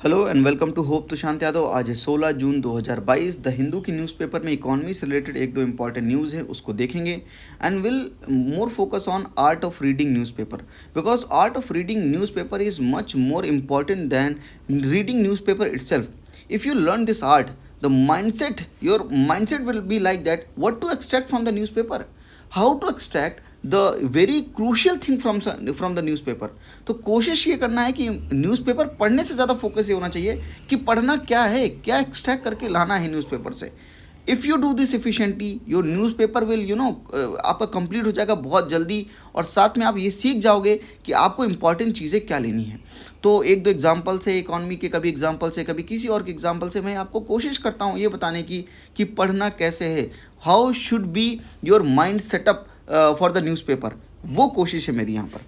Hello and welcome to hope Tushant Yadav. आज है 16 जून 2022। The Hindu की न्यूज़पेपर में इकोनॉमी से रिलेटेड एक दो इंपॉर्टेंट न्यूज़ है, उसको देखेंगे and will more focus on art of reading newspaper, because art of reading newspaper is much more important than reading newspaper itself. If you learn this art, the mindset your mindset will be like that, what to extract from the newspaper, how to extract the very crucial thing from the newspaper। तो कोशिश ये करना है कि newspaper पढ़ने से ज़्यादा focus ये होना चाहिए कि पढ़ना क्या है, क्या एक्सट्रैक्ट करके लाना है न्यूज़पेपर से। If you do this efficiently, your newspaper will आपका कंप्लीट हो जाएगा बहुत जल्दी, और साथ में आप ये सीख जाओगे कि आपको इंपॉर्टेंट चीज़ें क्या लेनी है। तो एक दो एग्जाम्पल से, इकॉनमी के कभी एग्जाम्पल से, कभी किसी और के एग्जाम्पल से मैं आपको कोशिश करता हूँ ये बताने की कि पढ़ना कैसे है, how should be your mind setup for the newspaper. वो कोशिश है मेरी यहाँ पर,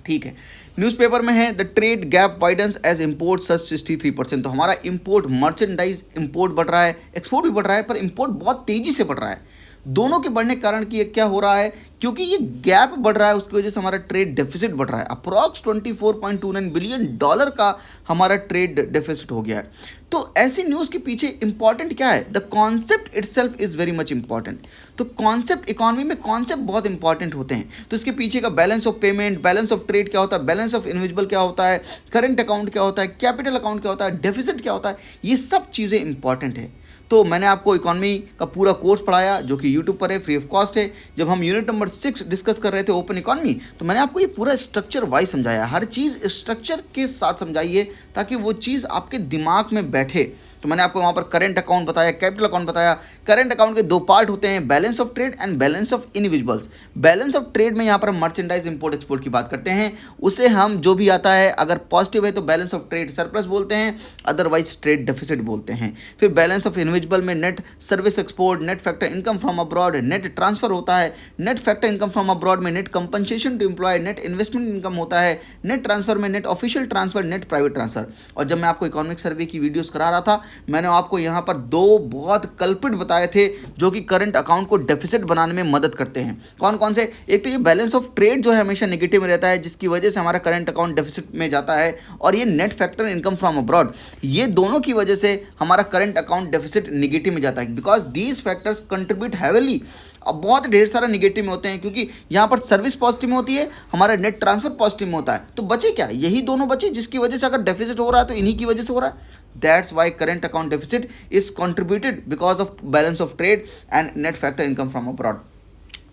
ठीक है। न्यूज़पेपर में है the trade gap widens as import such 63%। तो हमारा इम्पोर्ट, मर्चेंडाइज इम्पोर्ट बढ़ रहा है, एक्सपोर्ट भी बढ़ रहा है, पर इम्पोर्ट बहुत तेज़ी से बढ़ रहा है। दोनों के बढ़ने के कारण कि ये क्या हो रहा है, क्योंकि ये गैप बढ़ रहा है, उसकी वजह से हमारा ट्रेड डेफिसिट बढ़ रहा है। अप्रॉक्स $24.29 बिलियन का हमारा ट्रेड डेफिसिट हो गया है। तो ऐसी न्यूज़ के पीछे इंपॉर्टेंट क्या है, the concept itself is very much important. तो कॉन्सेप्ट, इकोनॉमी में कॉन्सेप्ट बहुत इंपॉर्टेंट होते हैं। तो इसके पीछे का balance of payment, balance of trade क्या होता है, बैलेंस ऑफ इन्विजिबल क्या होता है, करंट अकाउंट क्या होता है, कैपिटल अकाउंट क्या होता है, डेफिसिट क्या होता है, ये सब चीज़ें इंपॉर्टेंट है। तो मैंने आपको इकोनॉमी का पूरा कोर्स पढ़ाया जो कि यूट्यूब पर है, फ्री ऑफ कॉस्ट है। जब हम यूनिट नंबर 6 डिस्कस कर रहे थे ओपन इकोनॉमी, तो मैंने आपको ये पूरा स्ट्रक्चर वाइज समझाया, हर चीज़ स्ट्रक्चर के साथ समझाइए ताकि वो चीज़ आपके दिमाग में बैठे। तो मैंने आपको वहाँ पर करंट अकाउंट बताया, कैपिटल अकाउंट बताया। करंट अकाउंट के दो पार्ट होते हैं, balance of trade and balance of individuals. Balance of trade में यहाँ पर हम मर्चेंडाइज इंपोर्ट एक्सपोर्ट की बात करते हैं, उसे हम जो भी आता है अगर पॉजिटिव है तो बैलेंस ऑफ ट्रेड सरप्लस बोलते हैं, अदरवाइज ट्रेड डेफिसिट बोलते हैं। फिर बैलेंस ऑफ इंडिविजुअल में net service export, net factor income from abroad, net transfer होता है। Net factor income from abroad में net compensation to employ, net investment income होता है। नेट ट्रांसफर में net official transfer, net private transfer. और जब मैं आपको इकोनॉमिक सर्वे की वीडियोस करा रहा था, मैंने आपको यहाँ पर दो बहुत कल्पिट बताए थे जो कि करंट अकाउंट को डेफिसिट बनाने में मदद करते हैं। कौन कौन से? एक तो ये बैलेंस ऑफ ट्रेड जो है हमेशा नेगेटिव में रहता है, जिसकी वजह से हमारा करंट अकाउंट डेफिसिट में जाता है, और ये net factor income from abroad, ये दोनों की वजह से हमारा करंट अकाउंट डेफिसिट नेगेटिव में जाता है, because these factors contribute heavily. अब बहुत ढेर सारा निगेटिव में होते हैं, क्योंकि यहाँ पर सर्विस पॉजिटिव में होती है, हमारा नेट ट्रांसफर पॉजिटिव में होता है। तो बचे क्या? यही दोनों बचे, जिसकी वजह से अगर डेफिसिट हो रहा है तो इन्हीं की वजह से हो रहा है। That's why current account deficit is contributed because of balance of trade and net factor income from abroad.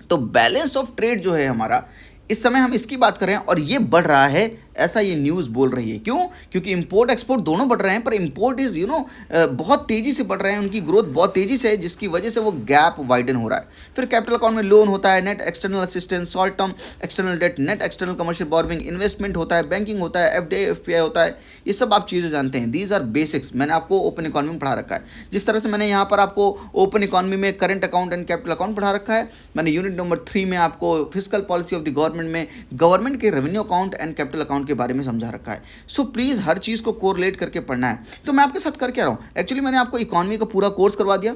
तो बैलेंस ऑफ ट्रेड जो है हमारा, इस समय हम इसकी बात कर रहे हैं और ये बढ़ रहा है, ऐसा ये न्यूज़ बोल रही है। क्यों? क्योंकि इंपोर्ट एक्सपोर्ट दोनों बढ़ रहे हैं, पर इंपोर्ट इज़ बहुत तेज़ी से बढ़ रहे हैं, उनकी ग्रोथ बहुत तेज़ी से है, जिसकी वजह से वो गैप वाइडन हो रहा है। फिर कैपिटल अकाउंट में लोन होता है, net external assistance, short term external debt, net external commercial borrowing, investment होता है, बैंकिंग होता है, एफडीआई एफपीआई होता है। ये सब आप चीज़ें जानते हैं, दीज आर बेसिक्स। मैंने आपको ओपन इकोनॉमी में पढ़ा रखा है। जिस तरह से मैंने यहाँ पर आपको ओपन इकोनॉमी में current account and capital account पढ़ा रखा है, मैंने यूनिट नंबर 3 में आपको physical policy of the government में गवर्नमेंट के revenue account and capital account के बारे में समझा रखा है। सो प्लीज़ हर चीज़ को कोरिलेट करके पढ़ना है। तो मैं आपके साथ कर क्या रहा हूँ, एक्चुअली मैंने आपको इकोनॉमी का पूरा कोर्स करवा दिया,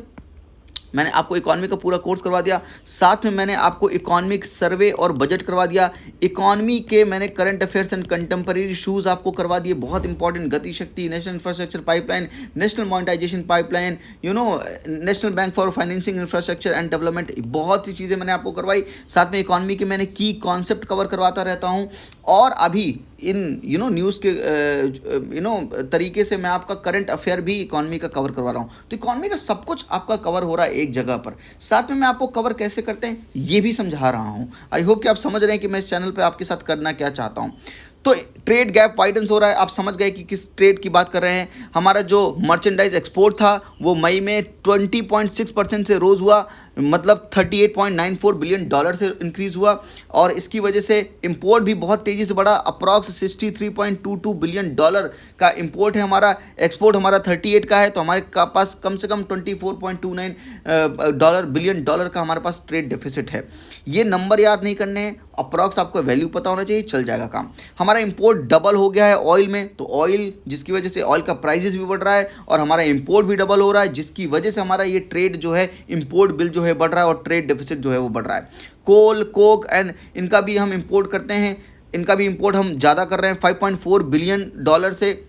मैंने आपको इकोनॉमी का पूरा कोर्स करवा दिया, साथ में मैंने आपको इकोनॉमिक सर्वे और बजट करवा दिया। इकोनॉमी के मैंने current affairs and contemporary issues आपको करवा दिए, बहुत important, Gati Shakti, national infrastructure pipeline, national monetisation pipeline, national bank for financing infrastructure and development, बहुत सी चीज़ें मैंने आपको करवाई। साथ में इकोनॉमी के मैंने की कॉन्सेप्ट कवर करवाता रहता हूँ, और अभी इन न्यूज़ के तरीके से मैं आपका करंट अफेयर भी इकोनॉमी का कवर करवा रहा हूँ। तो इकोनॉमी का सब कुछ आपका कवर हो रहा है एक जगह पर। साथ में मैं आपको कवर कैसे करते हैं ये भी समझा रहा हूँ। आई होप कि आप समझ रहे हैं कि मैं इस चैनल पे आपके साथ करना क्या चाहता हूँ। तो ट्रेड गैप वाइडन्स हो रहा है, आप समझ गए कि किस ट्रेड की बात कर रहे हैं। हमारा जो मर्चेंडाइज एक्सपोर्ट था वो मई में 20.6% से रोज़ हुआ, मतलब $38.94 बिलियन से इंक्रीज़ हुआ, और इसकी वजह से इंपोर्ट भी बहुत तेज़ी से बढ़ा, अप्रॉक्स $63.22 बिलियन का इंपोर्ट है हमारा, एक्सपोर्ट हमारा 38 का है, तो हमारे पास कम से कम $24.29 बिलियन का हमारे पास ट्रेड डेफिसिट है। ये नंबर याद नहीं करने हैं, अप्रॉक्स आपको वैल्यू पता होना चाहिए, चल जाएगा काम। हमारा इंपोर्ट डबल हो गया है ऑयल में, तो ऑयल जिसकी वजह से ऑयल का प्राइजेस भी बढ़ रहा है, और हमारा इंपोर्ट भी डबल हो रहा है, जिसकी वजह से हमारा ये ट्रेड जो है, इंपोर्ट बिल जो है बढ़ रहा है, और ट्रेड डेफिसिट जो है वो बढ़ रहा है। कोल, कोक एंड इनका भी हम इंपोर्ट करते हैं, इनका भी इंपोर्ट हम ज़्यादा कर रहे हैं $5.4 बिलियन से,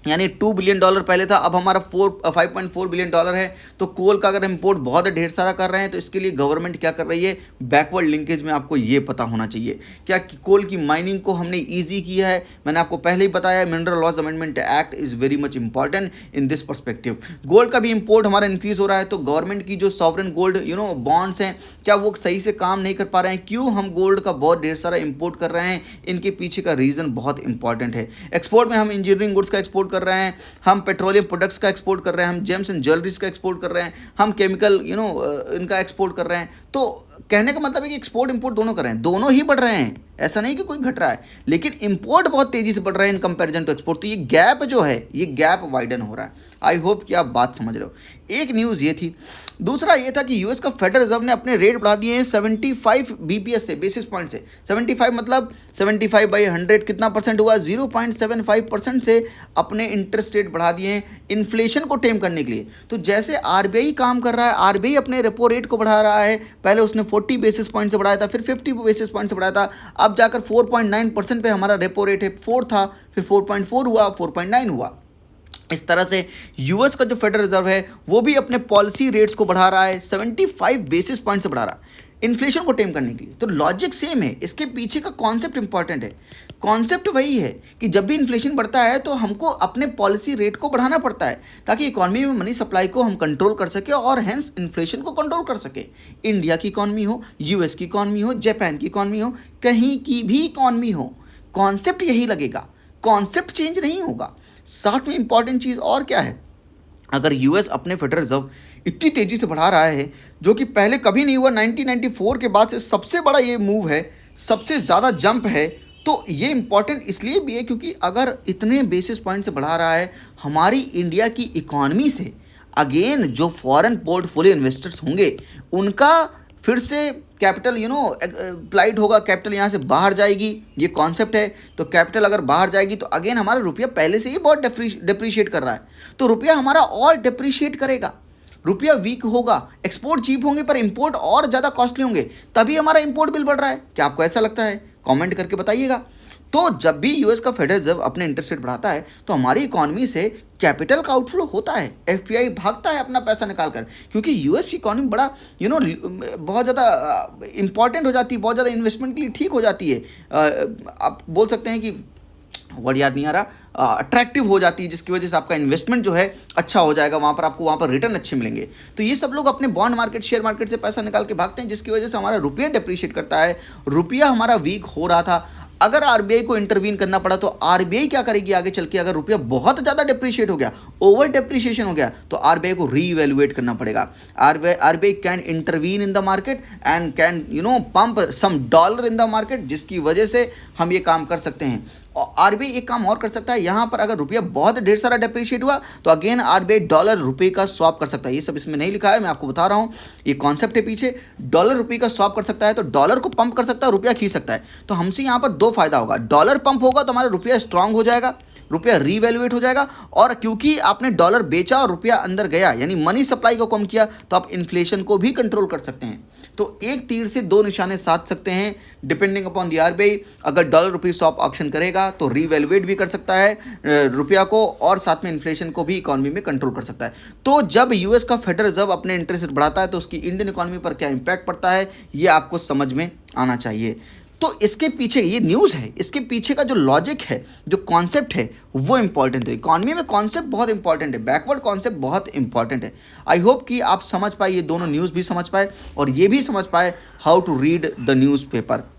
यानी $2 बिलियन पहले था, अब हमारा 5.4 बिलियन है। तो कोल का अगर इंपोर्ट बहुत ढेर सारा कर रहे हैं तो इसके लिए गवर्नमेंट क्या कर रही है, बैकवर्ड लिंकेज में आपको ये पता होना चाहिए क्या कोल की माइनिंग को हमने ईजी किया है। मैंने आपको पहले ही बताया, mineral laws amendment act is very much important in this perspective. Gold का भी इंपोर्ट हमारा इंक्रीज हो रहा है, तो गवर्नमेंट की जो सॉवरेन गोल्ड बॉन्ड्स हैं, क्या वो सही से काम नहीं कर पा रहे हैं? क्यों हम गोल्ड का बहुत ढेर सारा इंपोर्ट कर रहे हैं? इनके पीछे का रीज़न बहुत इंपॉर्टेंट है। एक्सपोर्ट में हम इंजीनियरिंग गुड्स का एक्सपोर्ट कर रहे हैं, हम पेट्रोलियम प्रोडक्ट्स का एक्सपोर्ट कर रहे हैं, हम जेम्स एंड ज्वेलरीज का एक्सपोर्ट कर रहे हैं, हम केमिकल इनका एक्सपोर्ट कर रहे हैं। तो कहने का मतलब है कि एक्सपोर्ट इंपोर्ट दोनों कर रहे हैं, दोनों ही बढ़ रहे हैं, ऐसा नहीं कि कोई घट रहा है, लेकिन इंपोर्ट बहुत तेजी से बढ़ रहा है इन कंपैरिजन टू एक्सपोर्ट। तो ये गैप जो है, ये गैप वाइडन हो रहा है। आई होप कि आप बात समझ रहे हो। एक न्यूज़ ये थी। दूसरा ये था कि यूएस का फेडरल रिजर्व ने अपने रेट बढ़ा दिए हैं 75 बीपीएस से, बेसिस पॉइंट से। 75 मतलब 75/100 कितना परसेंट हुआ? 0.75% से अपने इंटरेस्ट रेट बढ़ा दिए हैं इन्फ्लेशन को टेम करने के लिए। तो जैसे आरबीआई काम कर रहा है, आरबीआई अपने रेपो रेट को बढ़ा रहा है। पहले उसने 40 बेसिस पॉइंट से बढ़ाया था, फिर 50 बेसिस पॉइंट से बढ़ाया था, अब जाकर 4.9% पे हमारा रेपो रेट है। 4 था, फिर 4.4 हुआ, 4.9 हुआ। इस तरह से यूएस का जो फेडरल रिजर्व है वो भी अपने पॉलिसी रेट्स को बढ़ा रहा है, 75 बेसिस पॉइंट से बढ़ा रहा है इन्फ्लेशन को टेम करने के लिए। तो लॉजिक सेम है, इसके पीछे का कॉन्सेप्ट इंपॉर्टेंट है। कॉन्सेप्ट वही है कि जब भी इन्फ्लेशन बढ़ता है तो हमको अपने पॉलिसी रेट को बढ़ाना पड़ता है, ताकि इकोनॉमी में मनी सप्लाई को हम कंट्रोल कर सके और हेंस इन्फ्लेशन को कंट्रोल कर सके। इंडिया की इकॉनमी हो, यूएस की इकॉनमी हो, जापान की इकॉनमी हो, कहीं की भी इकॉनमी हो, कॉन्सेप्ट यही लगेगा, कॉन्सेप्ट चेंज नहीं होगा। साथ में इंपॉर्टेंट चीज़ और क्या है, अगर यूएस अपने फेडरल रिजर्व इतनी तेज़ी से बढ़ा रहा है, जो कि पहले कभी नहीं हुआ, 1994 के बाद से सबसे बड़ा ये मूव है, सबसे ज़्यादा जंप है। तो ये इंपॉर्टेंट इसलिए भी है क्योंकि अगर इतने बेसिस पॉइंट से बढ़ा रहा है, हमारी इंडिया की इकॉनमी से अगेन जो फॉरेन पोर्टफोलियो इन्वेस्टर्स होंगे उनका फिर से कैपिटल प्लाइट होगा, कैपिटल यहाँ से बाहर जाएगी, ये कॉन्सेप्ट है। तो कैपिटल अगर बाहर जाएगी तो अगेन हमारा रुपया पहले से ही बहुत डिप्रिशिएट कर रहा है, तो रुपया हमारा और डिप्रिशिएट करेगा, रुपया वीक होगा, एक्सपोर्ट चीप होंगे पर इंपोर्ट और ज़्यादा कॉस्टली होंगे, तभी हमारा इंपोर्ट बिल बढ़ रहा है। क्या आपको ऐसा लगता है? कमेंट करके बताइएगा। तो जब भी यूएस का फेडरल रिजर्व अपने इंटरेस्ट रेट बढ़ाता है तो हमारी इकॉनमी से कैपिटल का आउटफ्लो होता है, एफपीआई भागता है अपना पैसा निकाल कर, क्योंकि यूएस की इकॉनमी बड़ा बहुत ज़्यादा इंपॉर्टेंट हो जाती है, बहुत ज़्यादा इन्वेस्टमेंट के लिए ठीक हो जाती है। आप बोल सकते हैं कि वर्ड याद नहीं आ रहा, अट्रैक्टिव हो जाती है, जिसकी वजह से आपका इन्वेस्टमेंट जो है अच्छा हो जाएगा, वहाँ पर आपको वहाँ पर रिटर्न अच्छे मिलेंगे। तो ये सब लोग अपने बॉन्ड मार्केट, शेयर मार्केट से पैसा निकाल के भागते हैं, जिसकी वजह से हमारा रुपया डिप्रिशिएट करता है। रुपया हमारा वीक हो रहा था, अगर आरबीआई को इंटरवीन करना पड़ा तो आरबीआई क्या करेगी आगे चल के? अगर रुपया बहुत ज़्यादा डिप्रिशिएट हो गया, ओवर डिप्रिशिएशन हो गया, तो आरबीआई को रीवैल्यूएट करना पड़ेगा। RBI can intervene in the market and can pump some dollar in the market, जिसकी वजह से हम ये काम कर सकते हैं। और आरबीआई एक काम और कर सकता है, यहाँ पर अगर रुपया बहुत ढेर सारा डिप्रिशिएट हुआ तो अगेन आरबीआई डॉलर रुपये का स्वैप कर सकता है। ये सब इसमें नहीं लिखा है, मैं आपको बता रहा हूँ, ये कॉन्सेप्ट है पीछे। डॉलर रुपये का स्वैप कर सकता है, तो डॉलर को पंप कर सकता है, रुपया खींच सकता है। तो हमसे यहाँ पर दो फायदा होगा, डॉलर पंप होगा तो हमारा रुपया स्ट्रांग हो जाएगा, रुपया रीवैल्यूएट हो जाएगा, और क्योंकि आपने डॉलर बेचा और रुपया अंदर गया, यानी मनी सप्लाई को कम किया, तो आप इन्फ्लेशन को भी कंट्रोल कर सकते हैं। तो एक तीर से दो निशाने साध सकते हैं डिपेंडिंग अपॉन द आरबीआई। अगर डॉलर रुपये स्वैप ऑक्शन करेगा तो रीवैल्यूएट भी कर सकता है रुपया को, और साथ में इन्फ्लेशन को भी इकॉनमी में कंट्रोल कर सकता है। तो जब यूएस का फेडरल रिजर्व अपने इंटरेस्ट रेट बढ़ाता है तो उसकी इंडियन इकॉनमी पर क्या इंपैक्ट पड़ता है, ये आपको समझ में आना चाहिए। तो इसके पीछे ये न्यूज़ है, इसके पीछे का जो लॉजिक है, जो कॉन्सेप्ट है, वो इंपॉर्टेंट है। इकॉनमी में कॉन्सेप्ट बहुत इंपॉर्टेंट है, बैकवर्ड कॉन्सेप्ट बहुत इंपॉर्टेंट है। आई होप कि आप समझ पाए, ये दोनों न्यूज़ भी समझ पाए और ये भी समझ पाए how to read the newspaper.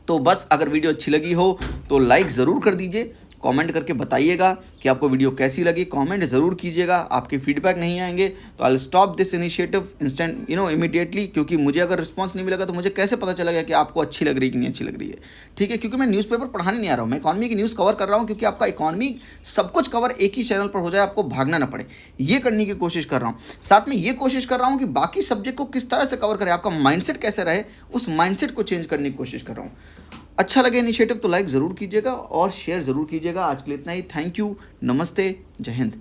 तो बस अगर वीडियो अच्छी लगी हो तो लाइक ज़रूर कर दीजिए, कमेंट करके बताइएगा कि आपको वीडियो कैसी लगी, कमेंट ज़रूर कीजिएगा। आपके फीडबैक नहीं आएंगे तो I will stop this initiative instant immediately, क्योंकि मुझे अगर रिस्पांस नहीं मिलेगा तो मुझे कैसे पता चलेगा कि आपको अच्छी लग रही है कि नहीं अच्छी लग रही है। ठीक है, क्योंकि मैं न्यूज़पेपर पढ़ाने नहीं आ रहा हूँ, मैं इकॉनमी की न्यूज़ कवर कर रहा हूँ, क्योंकि आपका इकॉनमी सब कुछ कवर एक ही चैनल पर हो जाए, आपको भागना ना पड़े, ये करने की कोशिश कर रहा हूँ। साथ में ये कोशिश कर रहा हूँ कि बाकी सब्जेक्ट को किस तरह से कवर करें, आपका माइंडसेट कैसे रहे, उस माइंडसेट को चेंज करने की कोशिश कर रहा हूँ। अच्छा लगे इनिशिएटिव तो लाइक ज़रूर कीजिएगा और शेयर ज़रूर कीजिएगा। आज के लिए इतना ही। थैंक यू, नमस्ते, जय हिंद।